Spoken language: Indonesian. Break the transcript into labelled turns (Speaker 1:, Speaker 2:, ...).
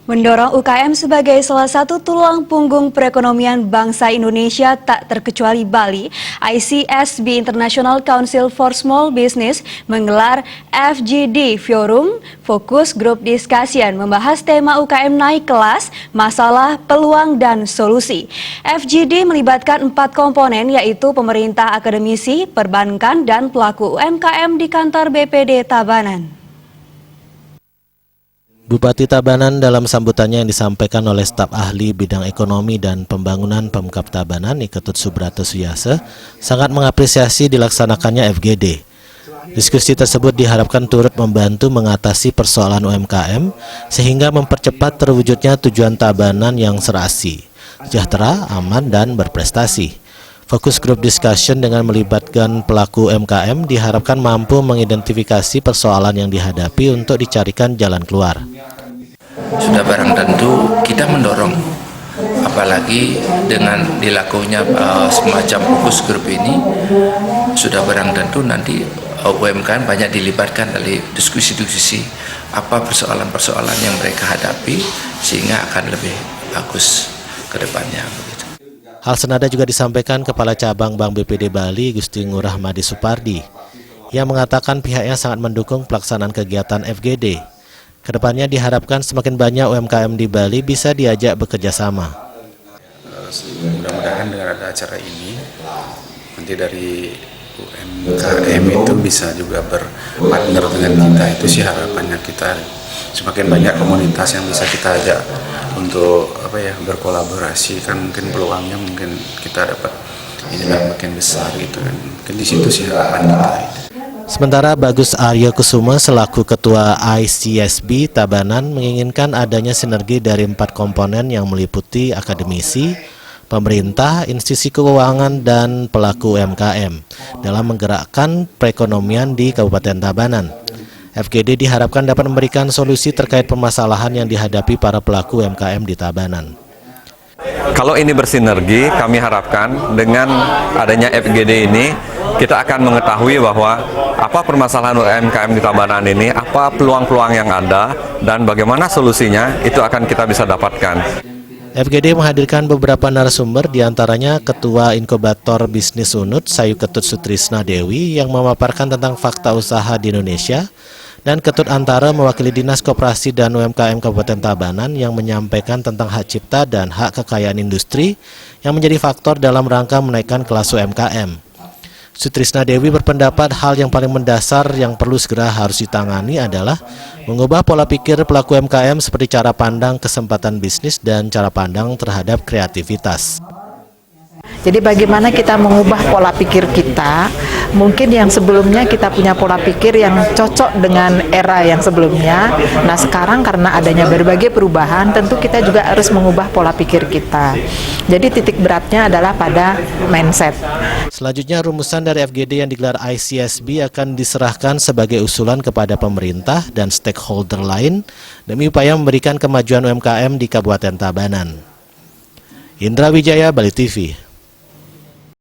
Speaker 1: Mendorong UKM sebagai salah satu tulang punggung perekonomian bangsa Indonesia tak terkecuali Bali, ICSB International Council for Small Business menggelar FGD Forum Fokus Group Discussion membahas tema UKM naik kelas, masalah, peluang, dan solusi. FGD melibatkan 4 komponen yaitu pemerintah, akademisi, perbankan, dan pelaku UMKM di kantor BPD Tabanan.
Speaker 2: Bupati Tabanan dalam sambutannya yang disampaikan oleh staf ahli bidang ekonomi dan pembangunan Pemkab Tabanan, Iketut Subrata Suyase, sangat mengapresiasi dilaksanakannya FGD. Diskusi tersebut diharapkan turut membantu mengatasi persoalan UMKM sehingga mempercepat terwujudnya tujuan Tabanan yang serasi, sejahtera, aman, dan berprestasi. Fokus Group Discussion dengan melibatkan pelaku UMKM diharapkan mampu mengidentifikasi persoalan yang dihadapi untuk dicarikan jalan keluar.
Speaker 3: Sudah barang tentu kita mendorong, apalagi dengan dilakukannya semacam fokus grup ini, sudah barang tentu nanti UMKM banyak dilibatkan dari diskusi-diskusi apa persoalan-persoalan yang mereka hadapi sehingga akan lebih bagus ke depannya.
Speaker 2: Hal senada juga disampaikan Kepala Cabang Bank BPD Bali, Gusti Ngurah Madi Supardi, yang mengatakan pihaknya sangat mendukung pelaksanaan kegiatan FGD. Kedepannya diharapkan semakin banyak UMKM di Bali bisa diajak bekerja sama.
Speaker 4: Mudah-mudahan dengan ada acara ini, nanti dari UMKM itu bisa juga berpartner dengan kita. Itu sih harapannya kita, semakin banyak komunitas yang bisa kita ajak untuk berkolaborasi, kan mungkin peluangnya mungkin kita dapat inilah makin besar gitu kan. Mungkin di situ sih harapan kita.
Speaker 2: Sementara Bagus Aryo Kusuma selaku Ketua ICSB Tabanan menginginkan adanya sinergi dari 4 komponen yang meliputi akademisi, pemerintah, institusi keuangan, dan pelaku UMKM dalam menggerakkan perekonomian di Kabupaten Tabanan. FGD diharapkan dapat memberikan solusi terkait permasalahan yang dihadapi para pelaku UMKM di Tabanan.
Speaker 5: Kalau ini bersinergi, kami harapkan dengan adanya FGD ini, kita akan mengetahui bahwa apa permasalahan UMKM di Tabanan ini, apa peluang-peluang yang ada, dan bagaimana solusinya, itu akan kita bisa dapatkan.
Speaker 2: FGD menghadirkan beberapa narasumber, diantaranya Ketua Inkubator Bisnis Unut, Sayu Ketut Sutrisna Dewi, yang memaparkan tentang fakta usaha di Indonesia, dan Ketut Antara mewakili Dinas Koperasi dan UMKM Kabupaten Tabanan yang menyampaikan tentang hak cipta dan hak kekayaan industri yang menjadi faktor dalam rangka menaikkan kelas UMKM. Sutrisna Dewi berpendapat hal yang paling mendasar yang perlu segera harus ditangani adalah mengubah pola pikir pelaku UMKM seperti cara pandang kesempatan bisnis dan cara pandang terhadap kreativitas.
Speaker 6: Jadi bagaimana kita mengubah pola pikir kita, mungkin yang sebelumnya kita punya pola pikir yang cocok dengan era yang sebelumnya. Nah sekarang karena adanya berbagai perubahan, tentu kita juga harus mengubah pola pikir kita. Jadi titik beratnya adalah pada mindset.
Speaker 2: Selanjutnya rumusan dari FGD yang digelar ICSB akan diserahkan sebagai usulan kepada pemerintah dan stakeholder lain demi upaya memberikan kemajuan UMKM di Kabupaten Tabanan. Indra Wijaya, Bali TV.